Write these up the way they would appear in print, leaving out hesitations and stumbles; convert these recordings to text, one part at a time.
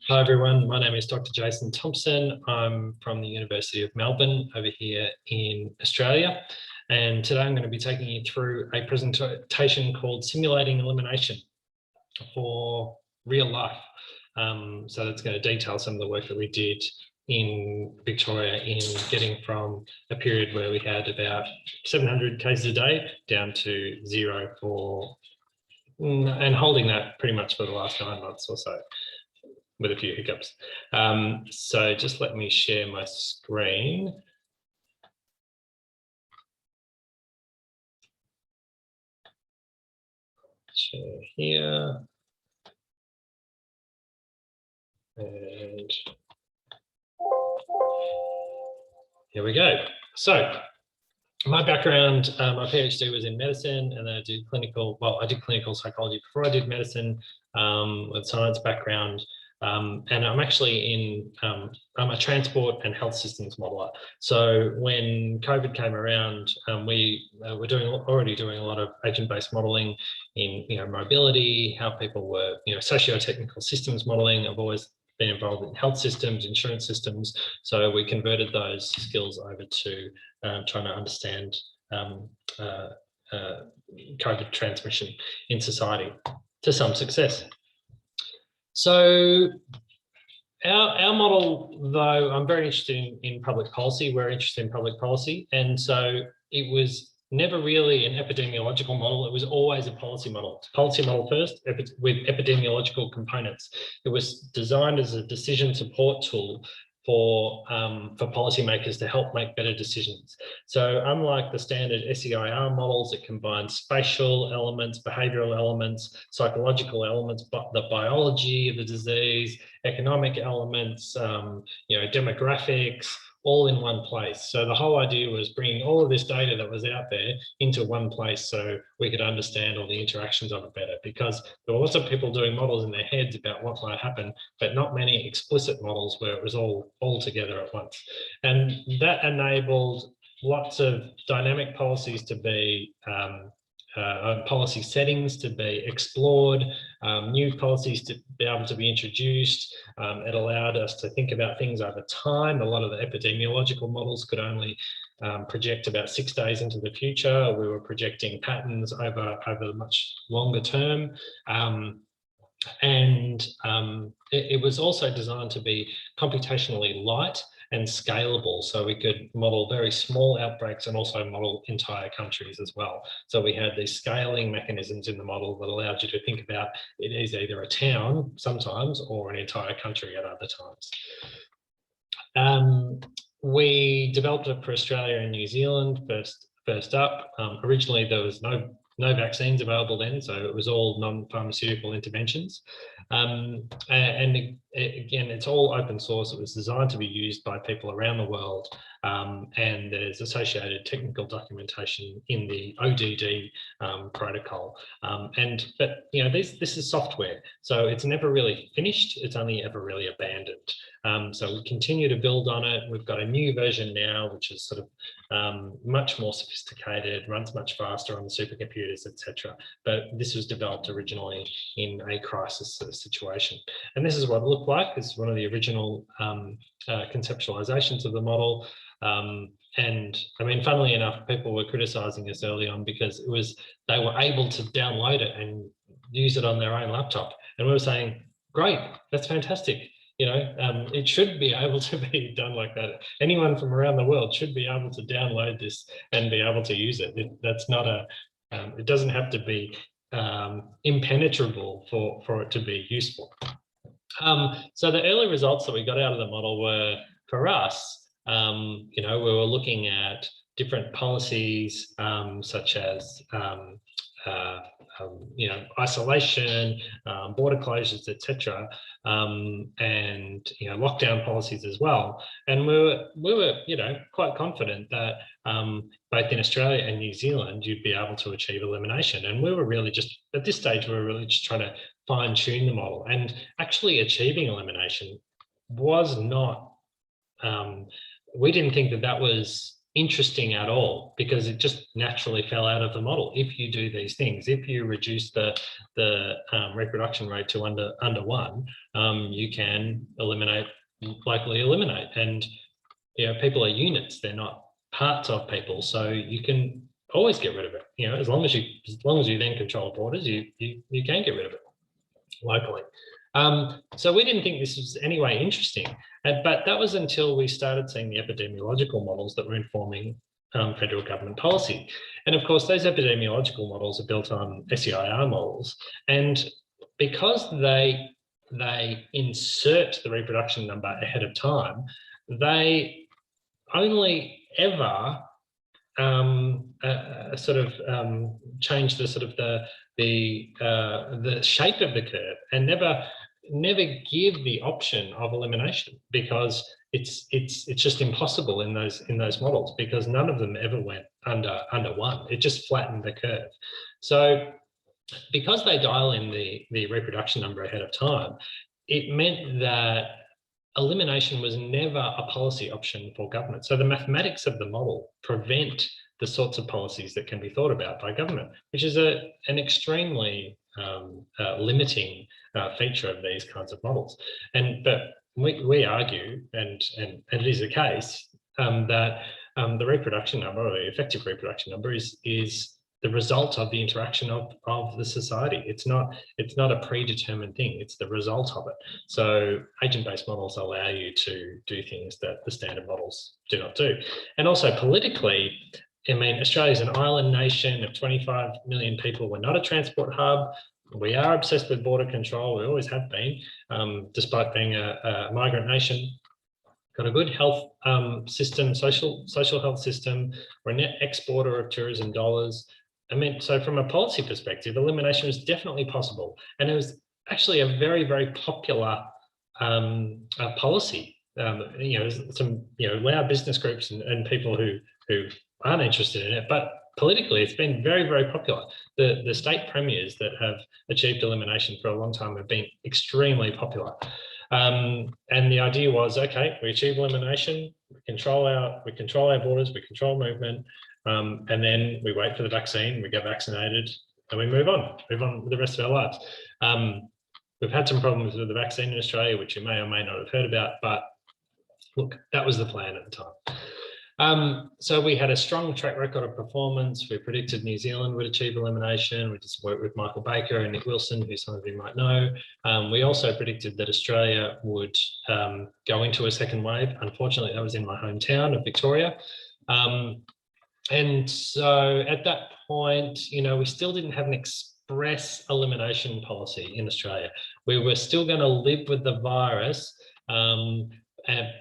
Hi everyone, my name is Dr. Jason Thompson. I'm from the University of Melbourne over here in Australia. And today I'm going to be taking you through a presentation called Simulating Elimination for Real Life. So that's going to detail some of the work that we did in Victoria in getting from a period where we had about 700 cases a day down to zero and holding that pretty much for the last 9 months or so, with a few hiccups. So just let me share my screen. Share here. And here we go. So my background, my PhD was in medicine, and then I did clinical psychology before I did medicine, with science background. And I'm actually I'm a transport and health systems modeler. So when COVID came around, we were already doing a lot of agent-based modeling in mobility, how people were, socio-technical systems modeling. I've always been involved in health systems, insurance systems. So we converted those skills over to trying to understand COVID transmission in society to some success. So our model, though, I'm very interested in public policy. We're interested in public policy. And so it was never really an epidemiological model. It was always a policy model. It's a policy model first with epidemiological components. It was designed as a decision support tool for policymakers to help make better decisions. So unlike the standard SEIR models, it combines spatial elements, behavioural elements, psychological elements, but the biology of the disease, economic elements, demographics, all in one place. So the whole idea was bringing all of this data that was out there into one place so we could understand all the interactions of it better, because there were lots of people doing models in their heads about what might happen, but not many explicit models where it was all together at once. And that enabled lots of dynamic policies to be policy settings to be explored, new policies to be able to be introduced. It allowed us to think about things over time. A lot of the epidemiological models could only project about 6 days into the future. We were projecting patterns over the much longer term. It was also designed to be computationally light and scalable, so we could model very small outbreaks and also model entire countries as well. So we had these scaling mechanisms in the model that allowed you to think about it is either a town sometimes or an entire country at other times. We developed it for Australia and New Zealand first up. Originally, there was no vaccines available then, so it was all non-pharmaceutical interventions. And again, it's all open source. It was designed to be used by people around the world, and there's associated technical documentation in the ODD protocol. But this is software, so it's never really finished. It's only ever really abandoned. So we continue to build on it. We've got a new version now, which is sort of much more sophisticated, runs much faster on the supercomputers, etc. But this was developed originally in a crisis sort of situation. And this is what it looked like. It's one of the original conceptualizations of the model. And I mean, funnily enough, people were criticizing us early on because they were able to download it and use it on their own laptop. And we were saying, great, that's fantastic. It should be able to be done like that. Anyone from around the world should be able to download this and be able to use it. That's not it doesn't have to be impenetrable for it to be useful. So the early results that we got out of the model were, for us, we were looking at different policies such as isolation, border closures, etc., and lockdown policies as well. And we were quite confident that both in Australia and New Zealand you'd be able to achieve elimination. And we were really just at this stage we were really just trying to fine tune the model, and actually achieving elimination was not. We didn't think that was interesting at all, because it just naturally fell out of the model. If you do these things, if you reduce the reproduction rate to under 1, you can locally eliminate. And people are units; they're not parts of people, so you can always get rid of it. As long as you then control borders, you can get rid of it locally. So we didn't think this was anyway interesting, but that was until we started seeing the epidemiological models that were informing federal government policy. And of course, those epidemiological models are built on SEIR models, and because they insert the reproduction number ahead of time, they only ever change the shape of the curve, and never give the option of elimination, because it's just impossible in those models, because none of them ever went under 1. It just flattened the curve. So because they dial in the reproduction number ahead of time, it meant that elimination was never a policy option for government. So the mathematics of the model prevent the sorts of policies that can be thought about by government, which is an extremely limiting feature of these kinds of models. But we argue, and it is the case, that the reproduction number, or the effective reproduction number, is the result of the interaction of the society. It's not a predetermined thing, it's the result of it. So agent-based models allow you to do things that the standard models do not do. And also politically, I mean, Australia's an island nation of 25 million people. We're not a transport hub. We are obsessed with border control. We always have been, despite being a migrant nation. Got a good health system, social health system. We're a net exporter of tourism dollars. I mean, so from a policy perspective, elimination was definitely possible. And it was actually a very, very popular policy. Some loud business groups and people who aren't interested in it, but politically it's been very, very popular. The state premiers that have achieved elimination for a long time have been extremely popular. And the idea was, okay, we achieve elimination, we control our borders, we control movement, and then we wait for the vaccine, we get vaccinated, and we move on with the rest of our lives. We've had some problems with the vaccine in Australia, which you may or may not have heard about, but look, that was the plan at the time. So we had a strong track record of performance. We predicted New Zealand would achieve elimination. We just worked with Michael Baker and Nick Wilson, who some of you might know. We also predicted that Australia would go into a second wave. Unfortunately, that was in my hometown of Victoria. And so at that point, we still didn't have an express elimination policy in Australia. We were still going to live with the virus,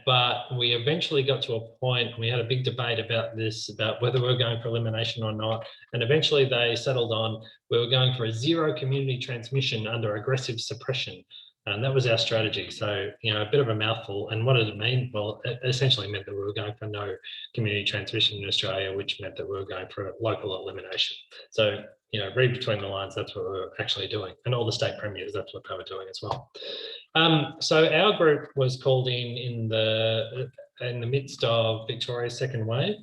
but we eventually got to a point, and we had a big debate about this, about whether we were going for elimination or not. And eventually they settled on, we were going for a zero community transmission under aggressive suppression. And that was our strategy. So, a bit of a mouthful. And what did it mean? Well, it essentially meant that we were going for no community transmission in Australia, which meant that we were going for local elimination. So, read between the lines, that's what we were actually doing. And all the state premiers, that's what they were doing as well. So our group was called in the midst of Victoria's second wave,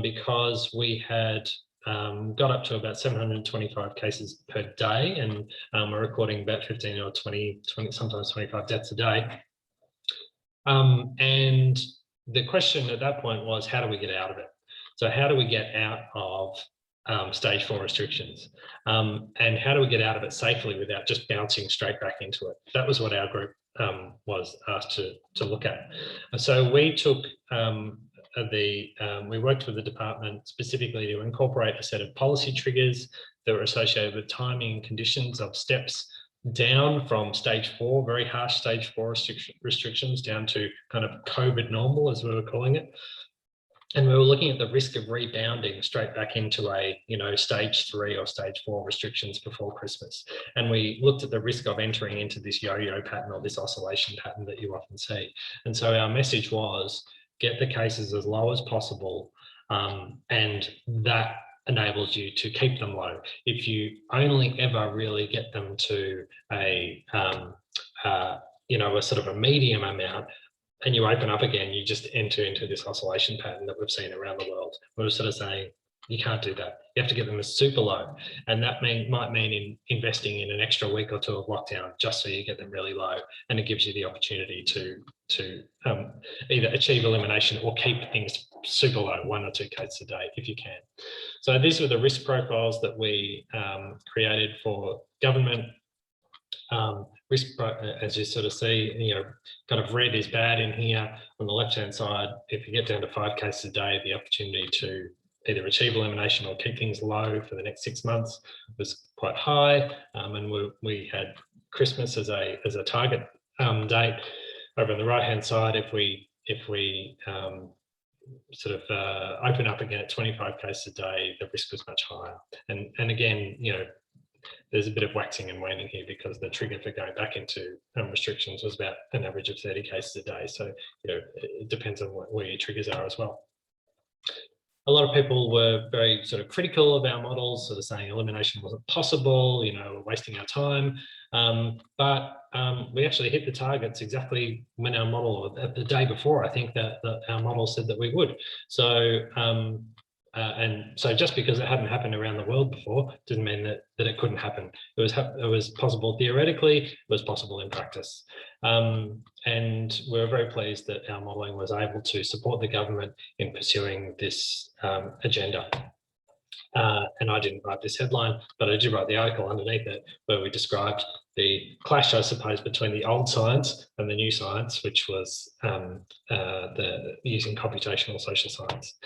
because we had got up to about 725 cases per day, and we're recording about 15 or 20, sometimes 25 deaths a day. And the question at that point was, how do we get out of it? So how do we get out of stage 4 restrictions? And how do we get out of it safely without just bouncing straight back into it? That was what our group was asked to look at. So we took we worked with the department specifically to incorporate a set of policy triggers that were associated with timing and conditions of steps down from stage 4, very harsh stage 4 restrictions, down to kind of COVID normal, as we were calling it. And we were looking at the risk of rebounding straight back into a, stage 3 or stage 4 restrictions before Christmas. And we looked at the risk of entering into this yo-yo pattern, or this oscillation pattern that you often see. And so our message was, get the cases as low as possible, and that enables you to keep them low. If you only ever really get them to a sort of a medium amount, and you open up again, you just enter into this oscillation pattern that we've seen around the world. We're sort of saying, you can't do that. You have to get them as super low. And that might mean investing in an extra week or two of lockdown just so you get them really low. And it gives you the opportunity to either achieve elimination or keep things super low, 1 or 2 cases a day if you can. So these were the risk profiles that we created for government. As you sort of see, kind of red is bad in here. On the left-hand side, if you get down to 5 cases a day, the opportunity to either achieve elimination or keep things low for the next 6 months was quite high. And we had Christmas as a target date. Over on the right-hand side, if we sort of open up again at 25 cases a day, the risk was much higher. And again, there's a bit of waxing and waning here because the trigger for going back into restrictions was about an average of 30 cases a day. So, it depends on where your triggers are as well. A lot of people were very sort of critical of our models, sort of saying elimination wasn't possible, we're wasting our time. But we actually hit the targets exactly when our model, the day before, I think that our model said that we would. So, and so just because it hadn't happened around the world before didn't mean that it couldn't happen. It was possible theoretically, it was possible in practice. And we're very pleased that our modelling was able to support the government in pursuing this agenda. And I didn't write this headline, but I did write the article underneath it where we described the clash, I suppose, between the old science and the new science, which was using computational social science.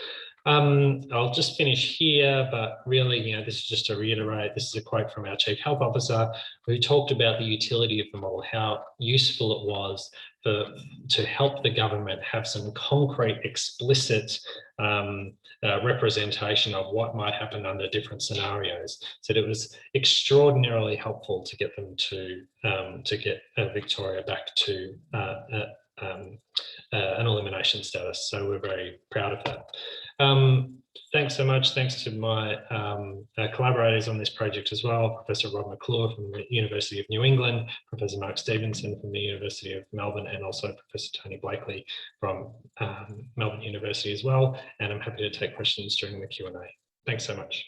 I'll just finish here, but really, this is just to reiterate, this is a quote from our Chief Health Officer who talked about the utility of the model, how useful it was to help the government have some concrete, explicit representation of what might happen under different scenarios. So it was extraordinarily helpful to get them to get Victoria back to an elimination status. So we're very proud of that. Thanks so much. Thanks to my collaborators on this project as well, Professor Rob McClure from the University of New England, Professor Mark Stevenson from the University of Melbourne, and also Professor Tony Blakely from Melbourne University as well. And I'm happy to take questions during the Q&A. Thanks so much.